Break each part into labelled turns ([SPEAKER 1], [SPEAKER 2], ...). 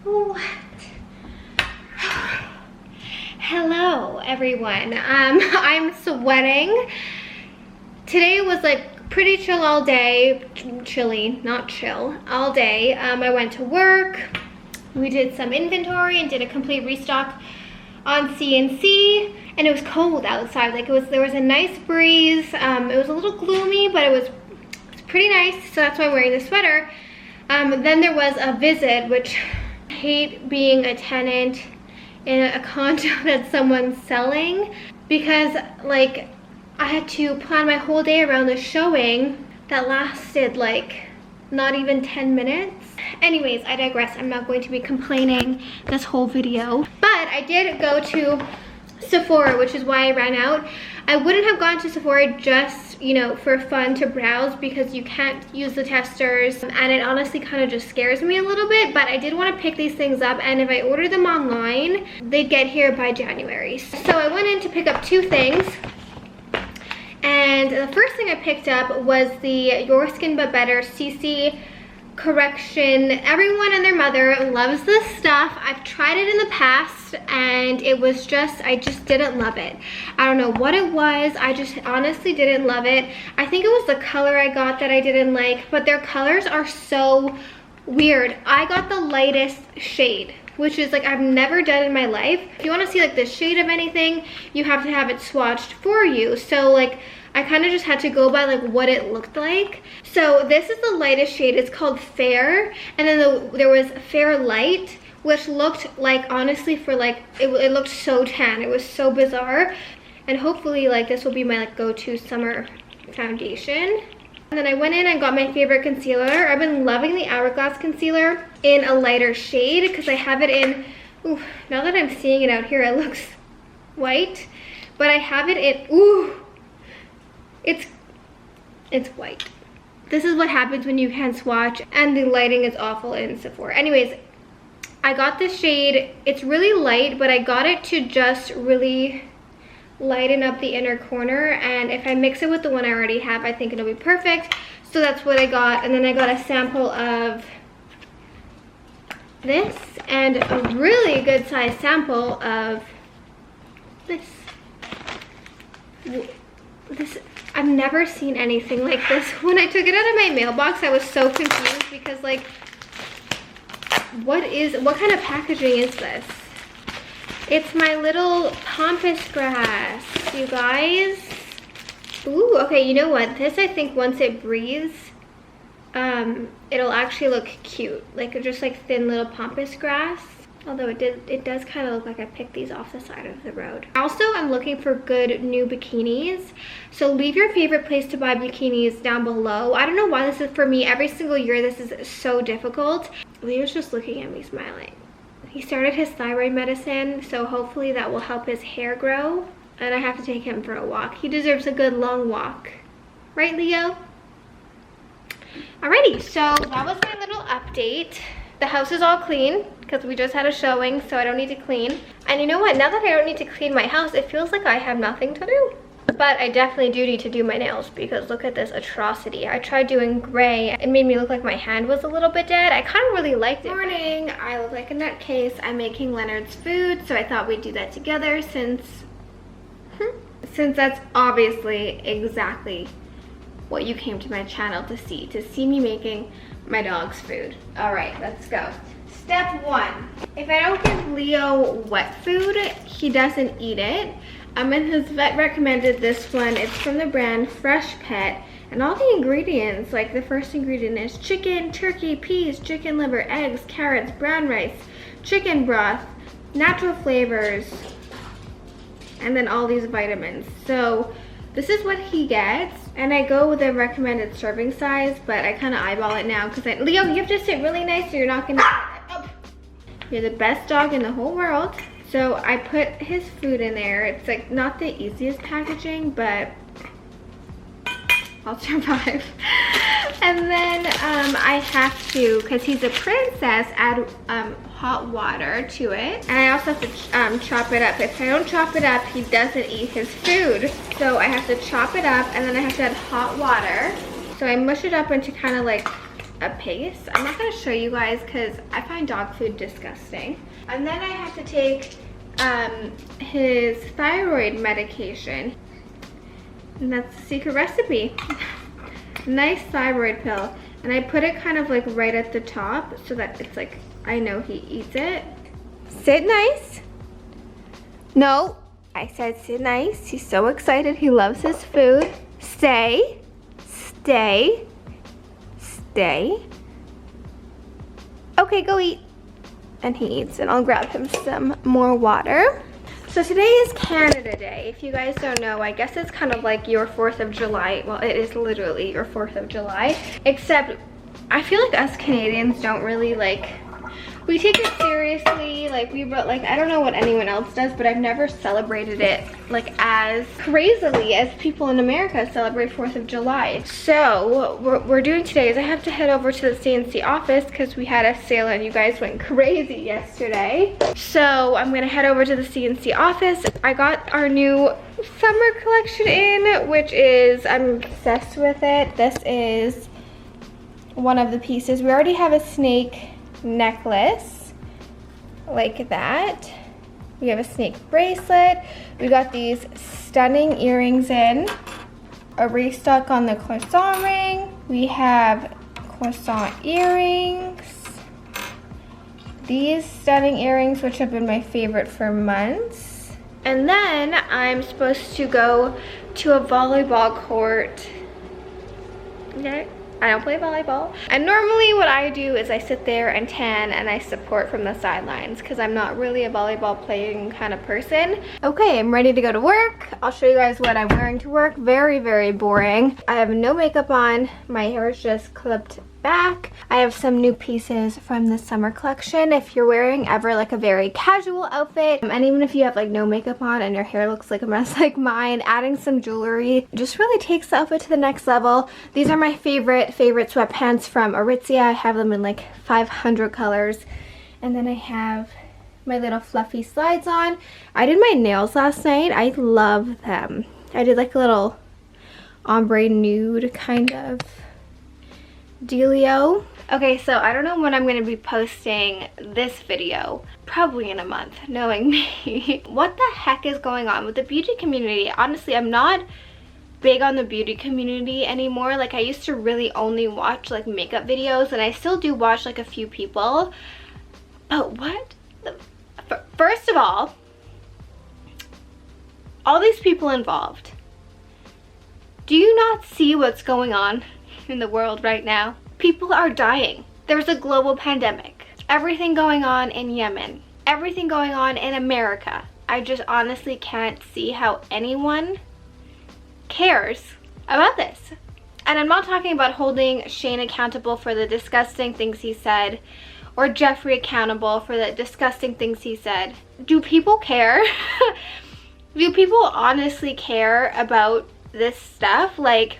[SPEAKER 1] What? Hello everyone. I'm sweating. Today was like pretty chill all day. Chilly, not chill, all day. I went to work. We did some inventory and did a complete restock on CNC, and it was cold outside. Like there was a nice breeze. It was a little gloomy, but it was pretty nice, so that's why I'm wearing the sweater. Then there was a visit, which I hate being a tenant in a condo that someone's selling, because like I had to plan my whole day around the showing that lasted like not even 10 minutes. Anyways, I digress. I'm not going to be complaining this whole video, but I did go to Sephora, which is why I ran out. I wouldn't have gone to Sephora just, you know, for fun to browse, because you can't use the testers, and it honestly kind of just scares me a little bit. But I did want to pick these things up, and if I order them online, they'd get here by January. So I went in to pick up two things, and the first thing I picked up was the Your Skin But Better CC correction. Everyone and their mother loves this stuff. I've tried it in the past and it was just, I just didn't love it. I don't know what it was. I just honestly didn't love it. I think it was the color I got that I didn't like, but their colors are so weird. I got the lightest shade, which is like I've never done in my life. If you want to see like the shade of anything, you have to have it swatched for you. So like I kind of just had to go by like what it looked like. So this is the lightest shade. It's called Fair, and then there was Fair Light, which looked like, honestly, for like it looked so tan. It was so bizarre. And hopefully like this will be my like go-to summer foundation. And then I went in and got my favorite concealer. I've been loving the Hourglass concealer in a lighter shade because I have it in, ooh, now that I'm seeing it out here, it looks white, but I have it in, ooh, it's white. This is what happens when you can't swatch and the lighting is awful in Sephora. Anyways, I got this shade. It's really light, but I got it to just really lighten up the inner corner, and if I mix it with the one I already have, I think it'll be perfect. So that's what I got. And then I got a sample of this and a really good size sample of this. I've never seen anything like this. When I took it out of my mailbox, I was so confused because like, what kind of packaging is this? It's my little pampas grass, you guys. Ooh, okay, you know what? This, I think once it breathes, it'll actually look cute. Like just like thin little pampas grass. Although it does kind of look like I picked these off the side of the road. Also, I'm looking for good new bikinis. So leave your favorite place to buy bikinis down below. I don't know why this is, for me, every single year this is so difficult. Leo's just looking at me smiling. He started his thyroid medicine, so hopefully that will help his hair grow. And I have to take him for a walk. He deserves a good long walk. Right, Leo? Alrighty, so that was my little update. The house is all clean because we just had a showing, so I don't need to clean. And you know what? Now that I don't need to clean my house, it feels like I have nothing to do. But I definitely do need to do my nails because look at this atrocity. I tried doing gray. It made me look like my hand was a little bit dead. I kind of really liked it. Morning. I look like a nutcase. I'm making Leonard's food, so I thought we'd do that together since that's obviously exactly what you came to my channel to see me making my dog's food. All right, let's go. Step one, if I don't give Leo wet food, he doesn't eat it. And his vet recommended this one. It's from the brand Fresh Pet, and all the ingredients, like the first ingredient is chicken, turkey, peas, chicken liver, eggs, carrots, brown rice, chicken broth, natural flavors, and then all these vitamins. So this is what he gets, and I go with a recommended serving size, but I kind of eyeball it now because Leo, you have to sit really nice or you're not gonna, oh. You're the best dog in the whole world. So I put his food in there. It's like not the easiest packaging, but I'll survive. And then I have to, because he's a princess, add hot water to it. And I also have to chop it up. If I don't chop it up, he doesn't eat his food. So I have to chop it up, and then I have to add hot water. So I mush it up into kind of like a pace. I'm not gonna show you guys because I find dog food disgusting. And then I have to take his thyroid medication. And that's the secret recipe. Nice thyroid pill. And I put it kind of like right at the top so that it's like, I know he eats it. Sit nice. No, I said sit nice. He's so excited. He loves his food. Stay, stay, stay. Okay, go eat. And he eats it. I'll grab him some more water. So today is Canada Day. If you guys don't know, I guess it's kind of like your 4th of July. Well, it is literally your 4th of July. Except, I feel like us Canadians don't really like, we take it seriously. Like I don't know what anyone else does, but I've never celebrated it like as crazily as people in America celebrate 4th of July. So what we're doing today is I have to head over to the CNC office because we had a sale and you guys went crazy yesterday. So I'm gonna head over to the CNC office. I got our new summer collection in, which is, I'm obsessed with it. This is one of the pieces. We already have a snake necklace like that. We have a snake bracelet. We got these stunning earrings in. A restock on the croissant ring. We have croissant earrings. These stunning earrings, which have been my favorite for months. And then I'm supposed to go to a volleyball court. Okay. I don't play volleyball. And normally what I do is I sit there and tan and I support from the sidelines because I'm not really a volleyball playing kind of person. Okay, I'm ready to go to work. I'll show you guys what I'm wearing to work. Very, very boring. I have no makeup on. My hair is just clipped back. I have some new pieces from the summer collection. If you're wearing ever like a very casual outfit, and even if you have like no makeup on and your hair looks like a mess like mine, adding some jewelry just really takes the outfit to the next level. These are my favorite sweatpants from Aritzia. I have them in like 500 colors. And then I have my little fluffy slides on. I did my nails last night. I love them. I did like a little ombre nude kind of dealio. Okay, so I don't know when I'm going to be posting this video. Probably in a month, knowing me. What the heck is going on with the beauty community? Honestly, I'm not big on the beauty community anymore. Like, I used to really only watch like makeup videos, and I still do watch like a few people. But what the... First of all these people involved, do you not see what's going on in the world right now? People are dying. There's a global pandemic. Everything going on in Yemen. Everything going on in America. I just honestly can't see how anyone cares about this. And I'm not talking about holding Shane accountable for the disgusting things he said, or Jeffrey accountable for the disgusting things he said. Do people care? Do people honestly care about this stuff? Like,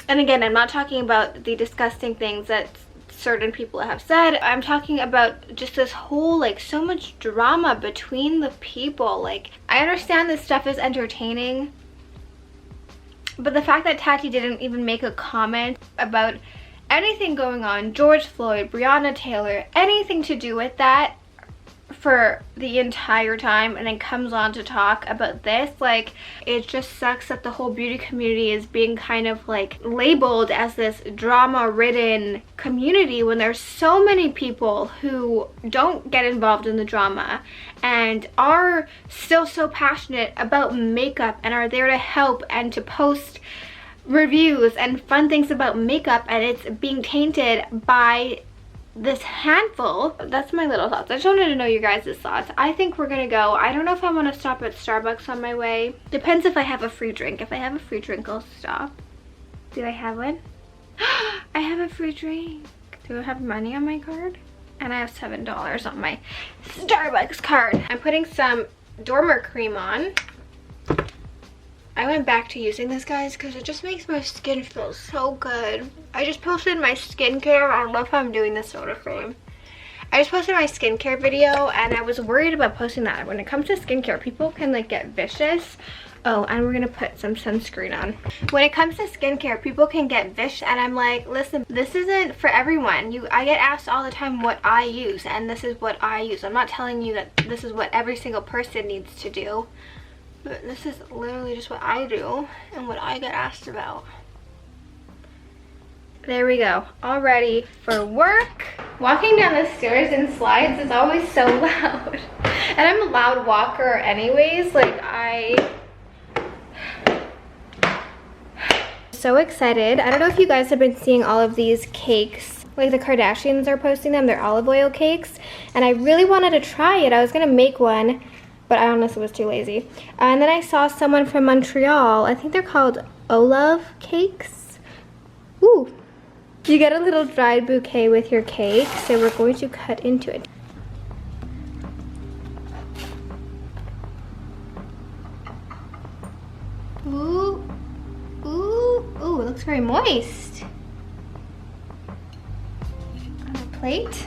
[SPEAKER 1] and again, I'm not talking about the disgusting things that certain people have said. I'm talking about just this whole, like, so much drama between the people. Like, I understand this stuff is entertaining, but the fact that Tati didn't even make a comment about anything going on, George Floyd, Breonna Taylor, anything to do with that for the entire time, and then comes on to talk about this, like, it just sucks that the whole beauty community is being kind of like labeled as this drama-ridden community when there's so many people who don't get involved in the drama and are still so passionate about makeup and are there to help and to post reviews and fun things about makeup, and it's being tainted by this handful. That's my little thoughts. I just wanted to know your guys' thoughts. I think we're gonna go. I don't know if I want to stop at Starbucks on my way. Depends if I have a free drink. If I have a free drink, I'll stop. Did I have one? I have a free drink. Do I have money on my card? And I have $7 on my Starbucks card. I'm putting some Dormer cream on. I went back to using this, guys, because it just makes my skin feel so good. I just posted my skincare. I love how I'm doing this soda frame. I just posted my skincare video, and I was worried about posting that. When it comes to skincare, people can like get vicious Oh, and we're gonna put some sunscreen on. When it comes to skincare, people can get vicious, and I'm like, listen, this isn't for everyone. I get asked all the time what I use, and this is what I use. I'm not telling you that this is what every single person needs to do, but this is literally just what I do and what I get asked about. There we go, all ready for work. Walking down the stairs in slides is always so loud. And I'm a loud walker anyways, like so excited. I don't know if you guys have been seeing all of these cakes, like the Kardashians are posting them, they're olive oil cakes, and I really wanted to try it. I was gonna make one, but I honestly was too lazy. And then I saw someone from Montreal, I think they're called Olive cakes. Ooh. You get a little dried bouquet with your cake, so we're going to cut into it. Ooh, ooh, ooh, it looks very moist. On a plate.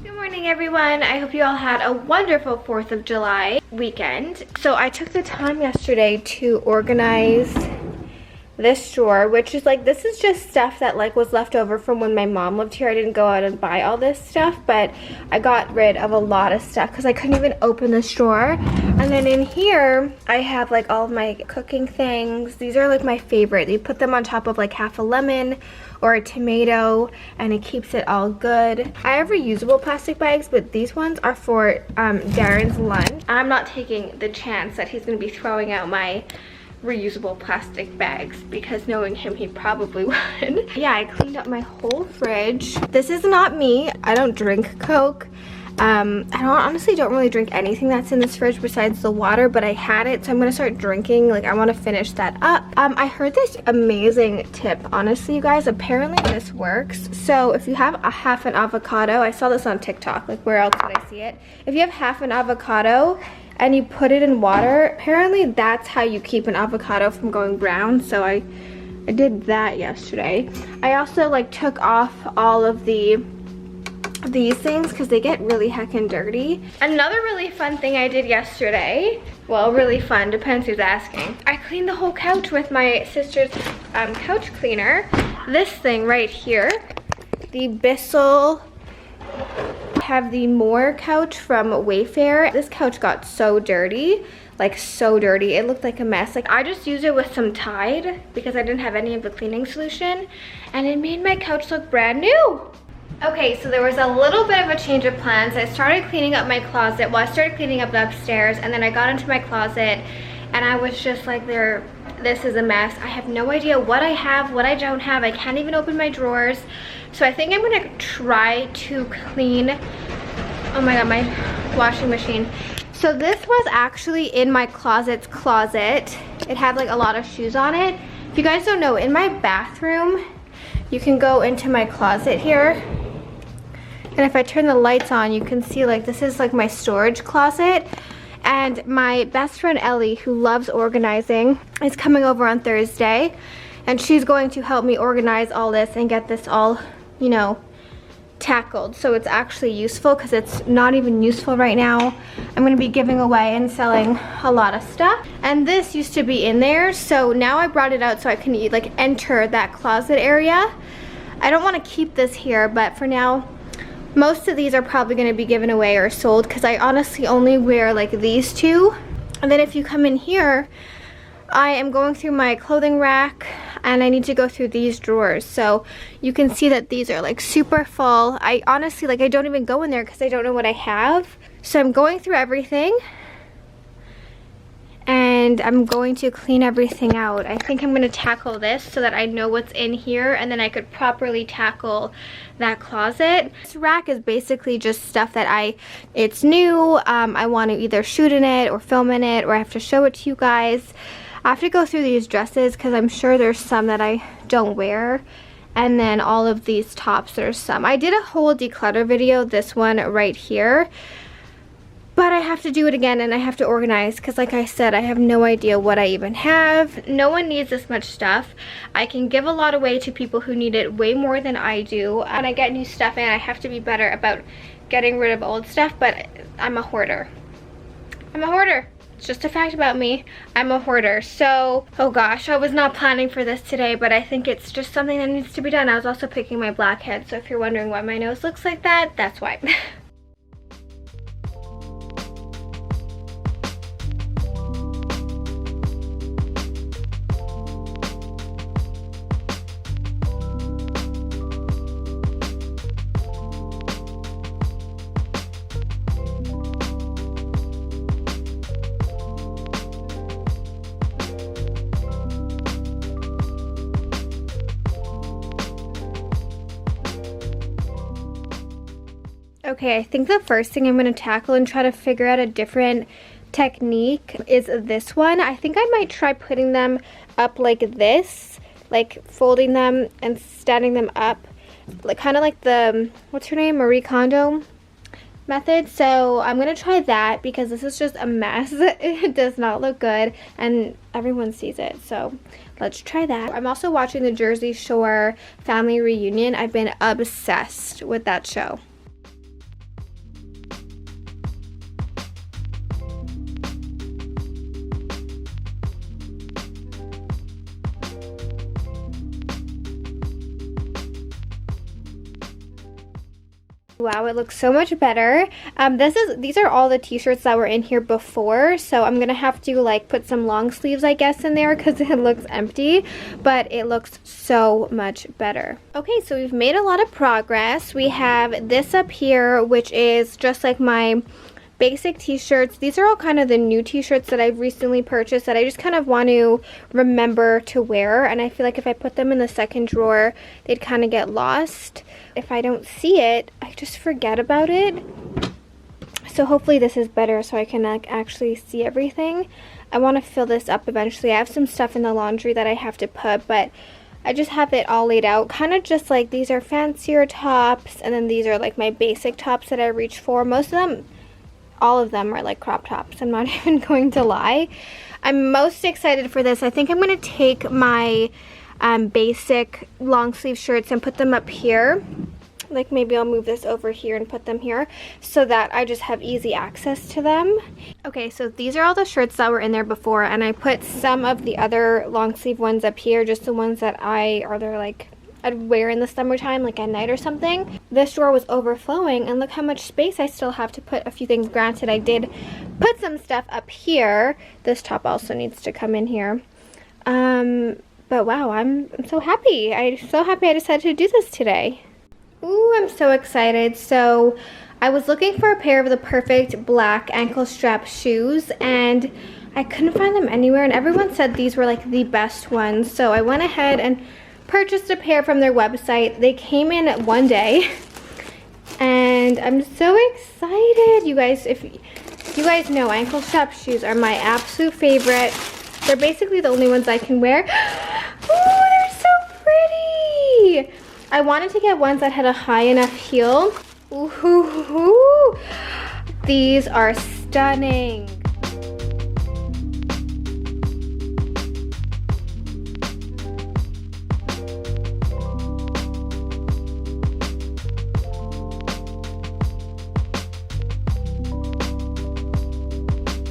[SPEAKER 1] Good morning, everyone. I hope you all had a wonderful 4th of July weekend. So I took the time yesterday to organize this drawer, which is like, this is just stuff that like was left over from when my mom lived here. I didn't go out and buy all this stuff, but I got rid of a lot of stuff because I couldn't even open this drawer. And then in here I have like all of my cooking things. These are like my favorite. You put them on top of like half a lemon or a tomato and it keeps it all good. I have reusable plastic bags, but these ones are for Darren's lunch. I'm not taking the chance that he's gonna be throwing out my reusable plastic bags, because knowing him, he probably would. Yeah, I cleaned up my whole fridge. This is not me. I don't drink Coke. I honestly don't really drink anything that's in this fridge besides the water, but I had it, so I'm gonna start drinking. Like, I want to finish that up. I heard this amazing tip, honestly, you guys. Apparently this works. So if you have a half an avocado, I saw this on TikTok, like where else would I see it? If you have half an avocado and you put it in water, apparently that's how you keep an avocado from going brown. So I did that yesterday. I also like took off all of these things because they get really heckin' dirty. Another really fun thing I did yesterday, well, really fun, depends who's asking. I cleaned the whole couch with my sister's couch cleaner. This thing right here, the Bissell have the More couch from Wayfair. This couch got so dirty, like so dirty. It looked like a mess. Like, I just used it with some Tide because I didn't have any of the cleaning solution, and it made my couch look brand new. Okay, so there was a little bit of a change of plans. I started cleaning up my closet. Well, I started cleaning up the upstairs, and then I got into my closet, and I was just like, this is a mess. I have no idea what I have, what I don't have. I can't even open my drawers. So I think I'm gonna try to clean, oh my God, my washing machine. So this was actually in my closet's closet. It had like a lot of shoes on it. If you guys don't know, in my bathroom, you can go into my closet here. And if I turn the lights on, you can see like this is like my storage closet. And my best friend Ellie, who loves organizing, is coming over on Thursday. And she's going to help me organize all this and get this all, you know, tackled. So it's actually useful because it's not even useful right now. I'm going to be giving away and selling a lot of stuff. And this used to be in there. So now I brought it out so I can like enter that closet area. I don't want to keep this here, but for now, most of these are probably going to be given away or sold because I honestly only wear like these two. And then if you come in here, I am going through my clothing rack and I need to go through these drawers. So you can see that these are like super full. I honestly, like, I don't even go in there because I don't know what I have. So I'm going through everything and I'm going to clean everything out. I think I'm going to tackle this so that I know what's in here, and then I could properly tackle that closet. This rack is basically just stuff that it's new. I want to either shoot in it or film in it, or I have to show it to you guys. I have to go through these dresses because I'm sure there's some that I don't wear. And then all of these tops, there's some. I did a whole declutter video, this one right here. But I have to do it again and I have to organize because, like I said, I have no idea what I even have. No one needs this much stuff. I can give a lot away to people who need it way more than I do. When I get new stuff in, I have to be better about getting rid of old stuff, but I'm a hoarder. I'm a hoarder. It's just a fact about me. I'm a hoarder. So, oh gosh, I was not planning for this today, but I think it's just something that needs to be done. I was also picking my blackhead, so if you're wondering why my nose looks like that, that's why. Okay, I think the first thing I'm going to tackle and try to figure out a different technique is this one. I think I might try putting them up like this, like folding them and standing them up, like kind of like the, what's her name, Marie Kondo method. So I'm going to try that because this is just a mess. It does not look good and everyone sees it. So let's try that. I'm also watching the Jersey Shore family reunion. I've been obsessed with that show. Wow, it looks so much better. These are all the t-shirts that were in here before, so I'm gonna have to like put some long sleeves, I guess, in there because it looks empty, but it looks so much better. Okay, so we've made a lot of progress. We have this up here, which is just like my basic t-shirts. These are all kind of the new t-shirts that I've recently purchased that I just kind of want to remember to wear, and I feel like if I put them in the second drawer, they'd kind of get lost. If I don't see it, I just forget about it. So hopefully this is better so I can actually see everything. I want to fill this up eventually. I have some stuff in the laundry that I have to put, but I just have it all laid out, kind of just like these are fancier tops, and then these are like my basic tops that I reach for. Most of them, all of them are like crop tops. I'm not even going to lie. I'm most excited for this. I think I'm going to take my basic long sleeve shirts and put them up here. Like maybe I'll move this over here and put them here so that I just have easy access to them. Okay, so these are all the shirts that were in there before, and I put some of the other long sleeve ones up here, just the ones that I'd wear in the summertime, like at night or something. This drawer was overflowing, and look how much space I still have to put a few things. Granted, I did put some stuff up here. This top also needs to come in here. But wow, I'm so happy. I'm so happy I decided to do this today. Ooh, I'm so excited. So I was looking for a pair of the perfect black ankle strap shoes, and I couldn't find them anywhere, and everyone said these were like the best ones. So I went ahead and purchased a pair from their website. They came in one day, and I'm so excited. You guys, if you guys know, ankle strap shoes are my absolute favorite. They're basically the only ones I can wear. Oh, they're so pretty. I wanted to get ones that had a high enough heel. Ooh, these are stunning.